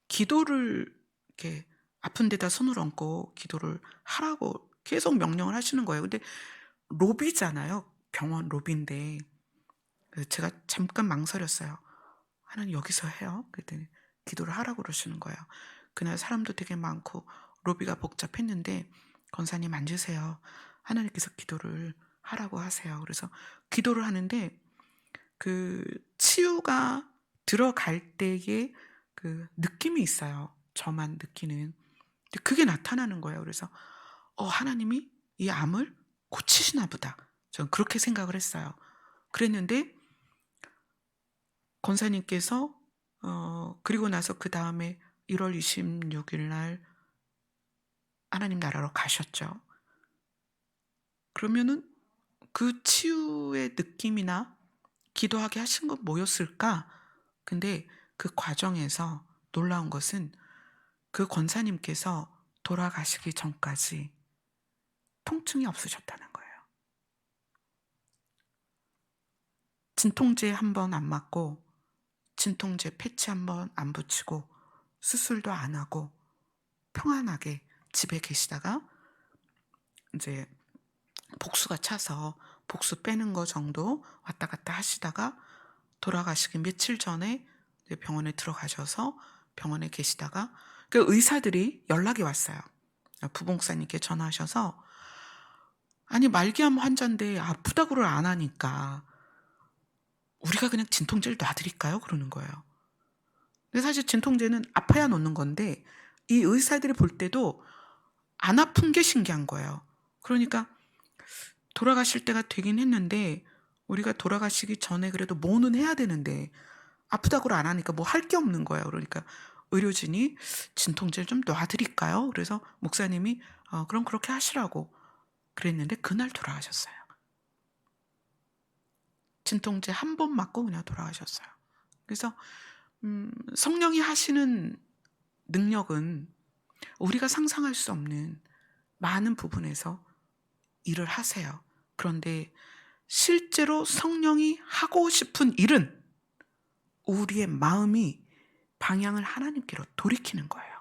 Speaker 1: 기도를 이렇게 아픈 데다 손을 얹고 기도를 하라고 계속 명령을 하시는 거예요. 근데 로비잖아요. 병원 로비인데 제가 잠깐 망설였어요. 하나님 여기서 해요? 그랬더니 기도를 하라고 그러시는 거예요. 그날 사람도 되게 많고 로비가 복잡했는데 권사님 앉으세요. 하나님께서 기도를 하라고 하세요. 그래서 기도를 하는데 그 치유가 들어갈 때의 그 느낌이 있어요. 저만 느끼는. 근데 그게 나타나는 거예요. 그래서 하나님이 이 암을 고치시나 보다. 저는 그렇게 생각을 했어요. 그랬는데 권사님께서 그리고 나서 그 다음에 1월 26일 날 하나님 나라로 가셨죠. 그러면은 그 치유의 느낌이나 기도하게 하신 건 뭐였을까? 근데 그 과정에서 놀라운 것은 그 권사님께서 돌아가시기 전까지 통증이 없으셨다는 거예요. 진통제 한 번 안 맞고, 진통제 패치 한 번 안 붙이고, 수술도 안 하고 평안하게 집에 계시다가 이제 복수가 차서 복수 빼는 거 정도 왔다 갔다 하시다가 돌아가시기 며칠 전에 병원에 들어가셔서 병원에 계시다가 그 의사들이 연락이 왔어요. 부목사님께 전화하셔서 아니 말기암 환자인데 아프다고를 안 하니까 우리가 그냥 진통제를 놔드릴까요? 그러는 거예요. 근데 사실 진통제는 아파야 놓는 건데 이 의사들이 볼 때도 안 아픈 게 신기한 거예요. 그러니까 돌아가실 때가 되긴 했는데 우리가 돌아가시기 전에 그래도 뭐는 해야 되는데 아프다고 안 하니까 뭐 할 게 없는 거예요. 그러니까 의료진이 진통제를 좀 놔드릴까요? 그래서 목사님이 그럼 그렇게 하시라고 그랬는데 그날 돌아가셨어요. 진통제 한 번 맞고 그냥 돌아가셨어요. 그래서 성령이 하시는 능력은 우리가 상상할 수 없는 많은 부분에서 일을 하세요. 그런데 실제로 성령이 하고 싶은 일은 우리의 마음이 방향을 하나님께로 돌이키는 거예요.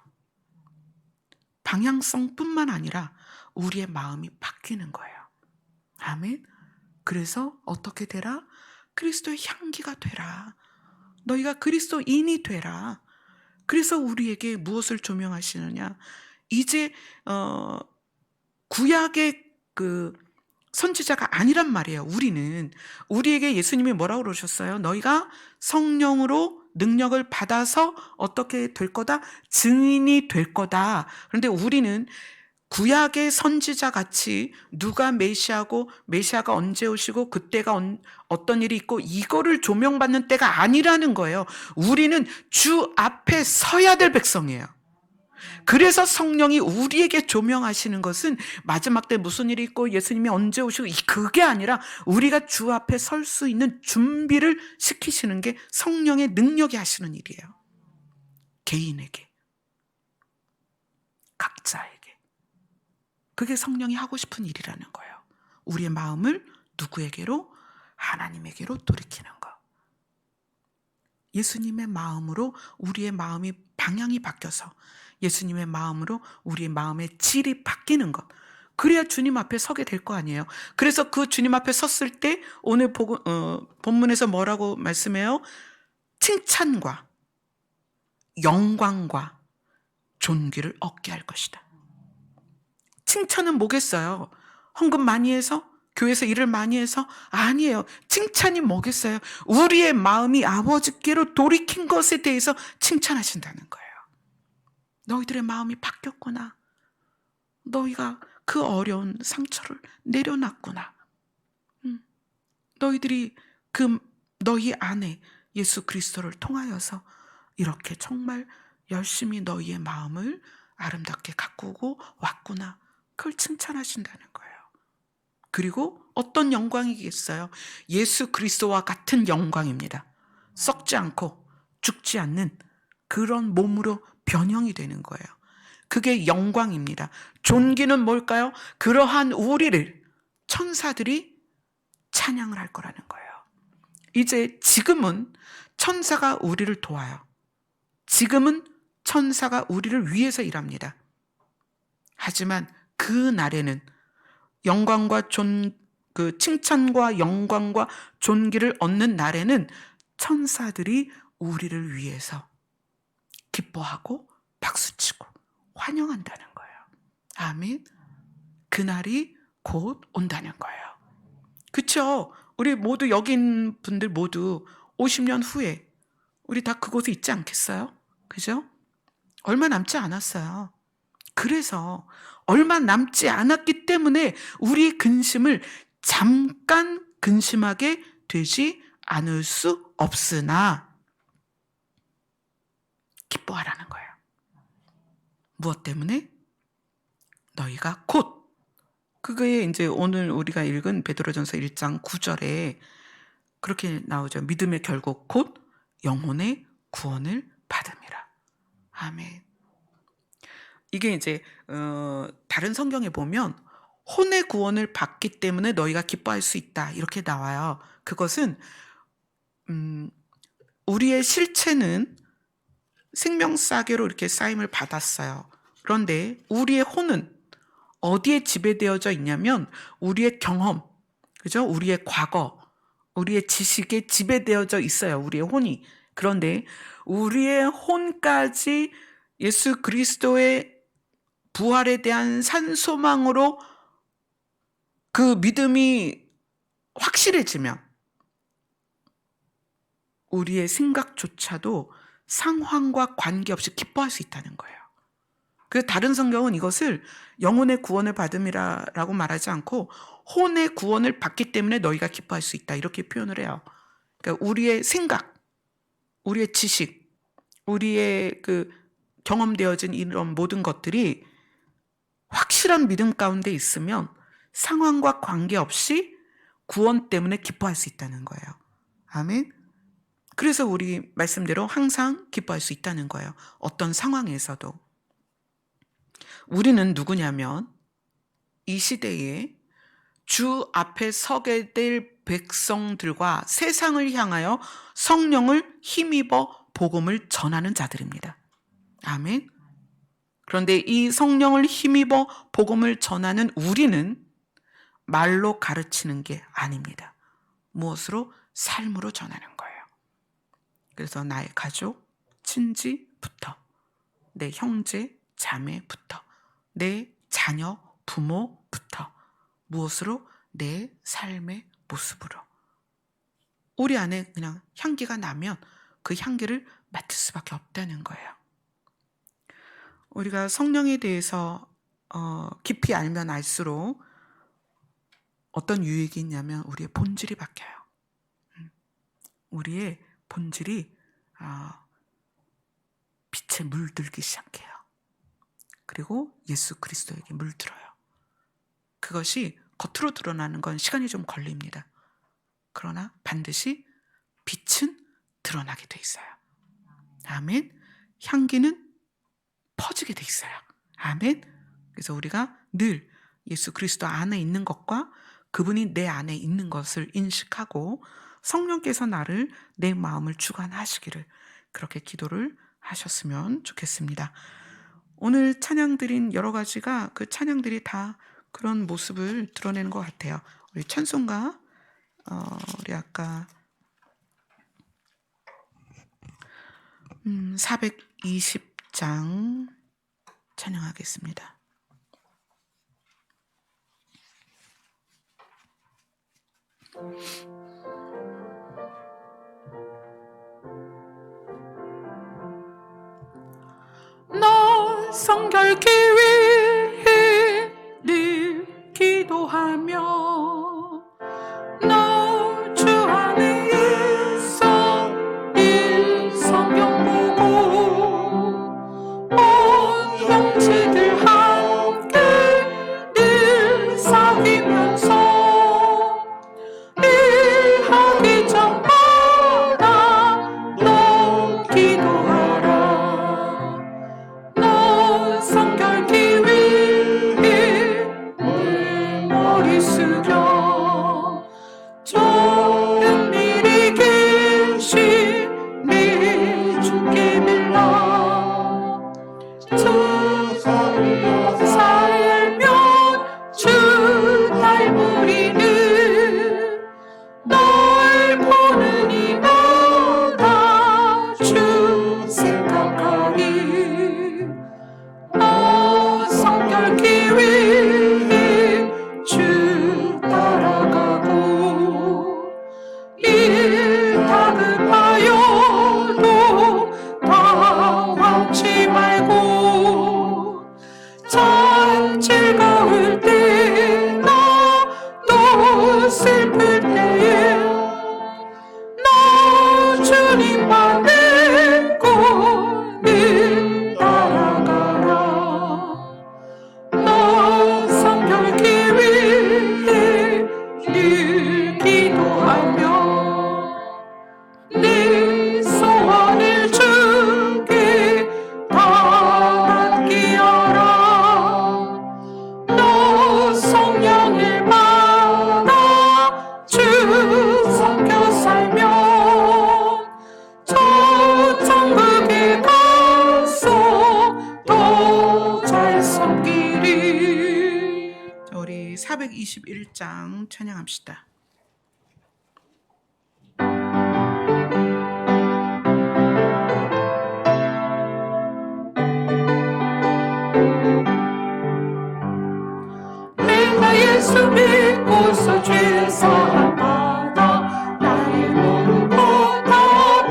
Speaker 1: 방향성뿐만 아니라 우리의 마음이 바뀌는 거예요. 아멘. 그래서 어떻게 되라? 그리스도의 향기가 되라. 너희가 그리스도인이 되라. 그래서 우리에게 무엇을 조명하시느냐? 이제 구약의 그 선지자가 아니란 말이에요. 우리에게 예수님이 뭐라고 그러셨어요? 너희가 성령으로 능력을 받아서 어떻게 될 거다? 증인이 될 거다. 그런데 우리는 구약의 선지자 같이 누가 메시아고 메시아가 언제 오시고 그때가 어떤 일이 있고 이거를 조명받는 때가 아니라는 거예요. 우리는 주 앞에 서야 될 백성이에요. 그래서 성령이 우리에게 조명하시는 것은 마지막 때 무슨 일이 있고 예수님이 언제 오시고 그게 아니라 우리가 주 앞에 설 수 있는 준비를 시키시는 게 성령의 능력이 하시는 일이에요. 개인에게, 각자에게. 그게 성령이 하고 싶은 일이라는 거예요. 우리의 마음을 누구에게로? 하나님에게로 돌이키는 거. 예수님의 마음으로 우리의 마음이 방향이 바뀌어서 예수님의 마음으로 우리의 마음의 질이 바뀌는 것. 그래야 주님 앞에 서게 될 거 아니에요. 그래서 그 주님 앞에 섰을 때 오늘 본문에서 뭐라고 말씀해요? 칭찬과 영광과 존귀를 얻게 할 것이다. 칭찬은 뭐겠어요? 헌금 많이 해서? 교회에서 일을 많이 해서? 아니에요. 칭찬이 뭐겠어요? 우리의 마음이 아버지께로 돌이킨 것에 대해서 칭찬하신다는 거예요. 너희들의 마음이 바뀌었구나. 너희가 그 어려운 상처를 내려놨구나. 너희들이 너희 안에 예수 그리스도를 통하여서 이렇게 정말 열심히 너희의 마음을 아름답게 가꾸고 왔구나. 그걸 칭찬하신다는 거예요. 그리고 어떤 영광이겠어요? 예수 그리스도와 같은 영광입니다. 썩지 않고 죽지 않는 그런 몸으로 변형이 되는 거예요. 그게 영광입니다. 존귀는 뭘까요? 그러한 우리를 천사들이 찬양을 할 거라는 거예요. 이제 지금은 천사가 우리를 도와요. 지금은 천사가 우리를 위해서 일합니다. 하지만 그 날에는 영광과 칭찬과 영광과 존귀를 얻는 날에는 천사들이 우리를 위해서 기뻐하고 박수치고 환영한다는 거예요. 아멘. 그날이 곧 온다는 거예요. 그렇죠? 우리 모두 여기 있는 분들 모두 50년 후에 우리 다 그곳에 있지 않겠어요? 그죠? 얼마 남지 않았어요. 그래서 얼마 남지 않았기 때문에 우리의 근심을 잠깐 근심하게 되지 않을 수 없으나 기뻐하라는 거예요. 무엇 때문에? 너희가 곧, 그게 이제 오늘 우리가 읽은 베드로전서 1장 9절에 그렇게 나오죠. 믿음의 결국 곧 영혼의 구원을 받음이라. 아멘. 이게 이제 다른 성경에 보면 혼의 구원을 받기 때문에 너희가 기뻐할 수 있다 이렇게 나와요. 그것은 우리의 실체는 생명사계로 이렇게 쌓임을 받았어요. 그런데 우리의 혼은 어디에 지배되어져 있냐면 우리의 경험, 그죠? 우리의 과거, 우리의 지식에 지배되어져 있어요. 우리의 혼이. 그런데 우리의 혼까지 예수 그리스도의 부활에 대한 산소망으로 그 믿음이 확실해지면 우리의 생각조차도 상황과 관계없이 기뻐할 수 있다는 거예요. 그래서 다른 성경은 이것을 영혼의 구원을 받음이라고 말하지 않고 혼의 구원을 받기 때문에 너희가 기뻐할 수 있다 이렇게 표현을 해요. 그러니까 우리의 생각, 우리의 지식, 우리의 그 경험되어진 이런 모든 것들이 확실한 믿음 가운데 있으면 상황과 관계없이 구원 때문에 기뻐할 수 있다는 거예요. 아멘. 그래서 우리 말씀대로 항상 기뻐할 수 있다는 거예요. 어떤 상황에서도. 우리는 누구냐면 이 시대에 주 앞에 서게 될 백성들과 세상을 향하여 성령을 힘입어 복음을 전하는 자들입니다. 아멘. 그런데 이 성령을 힘입어 복음을 전하는 우리는 말로 가르치는 게 아닙니다. 무엇으로? 삶으로 전하는 거예요. 그래서 나의 가족, 친지부터, 내 형제, 자매부터, 내 자녀, 부모부터, 무엇으로? 내 삶의 모습으로. 우리 안에 그냥 향기가 나면 그 향기를 맡을 수밖에 없다는 거예요. 우리가 성령에 대해서 깊이 알면 알수록 어떤 유익이 있냐면 우리의 본질이 바뀌어요. 우리의 본질이 빛에 물들기 시작해요. 그리고 예수 그리스도에게 물들어요. 그것이 겉으로 드러나는 건 시간이 좀 걸립니다. 그러나 반드시 빛은 드러나게 돼 있어요. 아멘. 향기는 퍼지게 돼 있어요. 아멘. 그래서 우리가 늘 예수 그리스도 안에 있는 것과 그분이 내 안에 있는 것을 인식하고 성령께서 나를, 내 마음을 주관하시기를 그렇게 기도를 하셨으면 좋겠습니다. 오늘 찬양 드린 여러 가지가 그 찬양들이 다 그런 모습을 드러내는 것 같아요. 우리 찬송가 우리 아까 420장 찬양하겠습니다. 너 성결케 위해 늘 기도하며 너 주 안에 있어 늘 성경 보고 온 형제들 함께 늘 사귀면서 일하기 전마다 너 기도하라. 너 성결케 위해 늘 머리 숙여 은밀히 계신 내 주께 빌라. 주 살면 주 닮으리는 널 보는 이마다 주 생각하리. 너 성결케 위해 주 따라가고 일 다급하여도 당황치 말고 참 즐거울 때나 또 슬플 때에 너 주님만 믿고 늘 따라가라. 너 성결케 위해 늘 기도하며 내 소원을 주께 다 맡기어라. 너 성령을 받아 주 섬겨 살면 저 천국에 가서 더 잘 섬기리. 우리 421장 찬양합시다. 내가 예수 믿고서 죄 사함 받아 나의 몸 다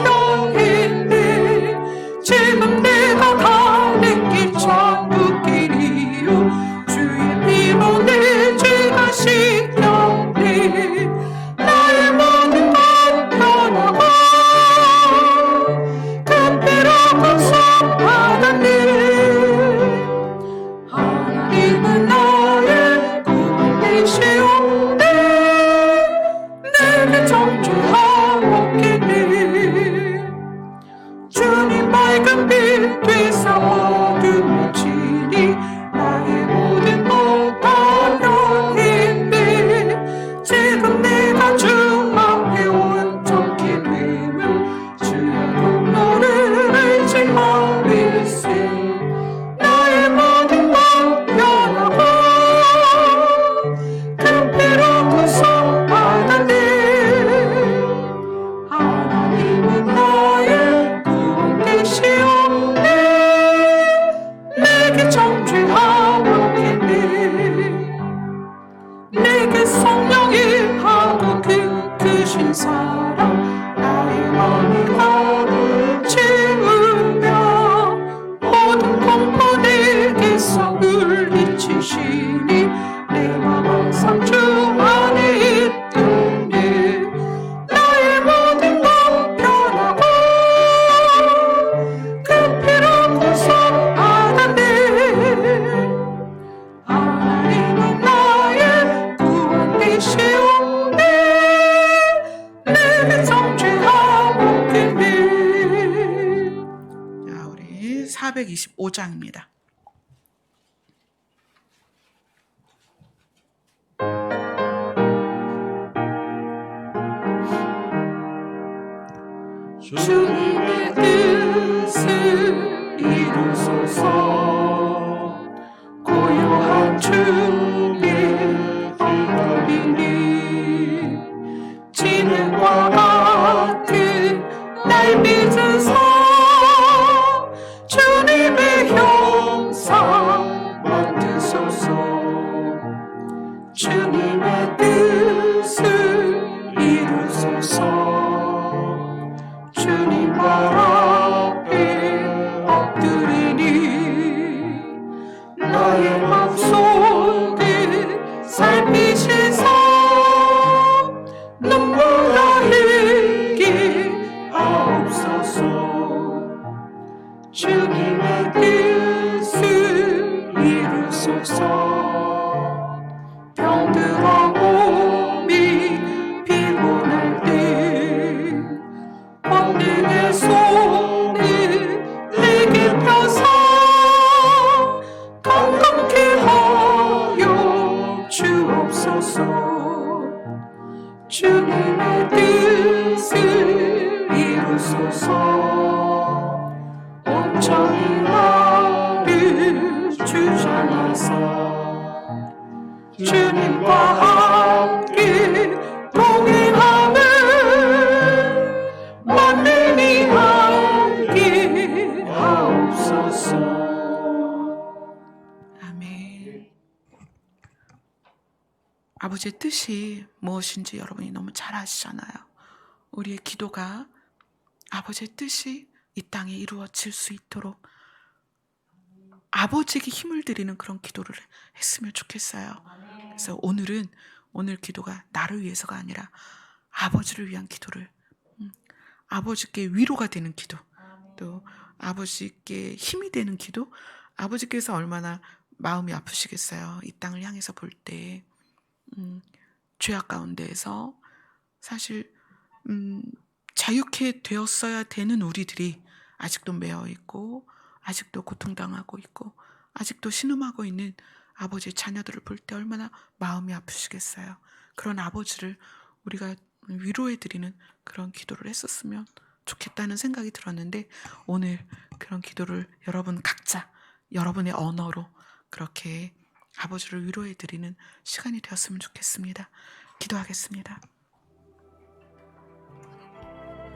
Speaker 1: 병인데 지금 내가 가는 길 천국길이요 주의 피로 내 죄가 씻겼네. 나의 모든 것 변하고 그때로 구속받았네. 하나님은 나의 구원이시오네. 425장입니다. 주님의 뜻을 이루소서. 고요한 주님 기다리니 진흙과 같은 날 믿으소. 주님의 형상 만드소서. 주님의 뜻을 이루소서. 주님 발 앞에 엎드리니 나의 맘속을 살피시소. 눈물 흘리게 하옵소서. 주님의 뜻을 이루소서. 병들어 몸이 피곤할 때 권능의 손을 내게 펴서 강건케 하여 주옵소서. 주님의 뜻을 이루소서. 온전히 나를 주장하사 주님과 함께 동행하며 만민이 함께 하옵소서. 아멘. 아버지의 뜻이 무엇인지 여러분이 너무 잘 아시잖아요. 우리의 기도가 아버지의 뜻이 이 땅에 이루어질 수 있도록 아버지에게 힘을 드리는 그런 기도를 했으면 좋겠어요. 그래서 오늘 기도가 나를 위해서가 아니라 아버지를 위한 기도를, 아버지께 위로가 되는 기도, 또 아버지께 힘이 되는 기도. 아버지께서 얼마나 마음이 아프시겠어요. 이 땅을 향해서 볼 때 죄악 가운데에서 사실 자유케 되었어야 되는 우리들이 아직도 매여 있고, 아직도 고통당하고 있고, 아직도 신음하고 있는 아버지의 자녀들을 볼 때 얼마나 마음이 아프시겠어요. 그런 아버지를 우리가 위로해드리는 그런 기도를 했었으면 좋겠다는 생각이 들었는데, 오늘 그런 기도를 여러분 각자 여러분의 언어로 그렇게 아버지를 위로해드리는 시간이 되었으면 좋겠습니다. 기도하겠습니다.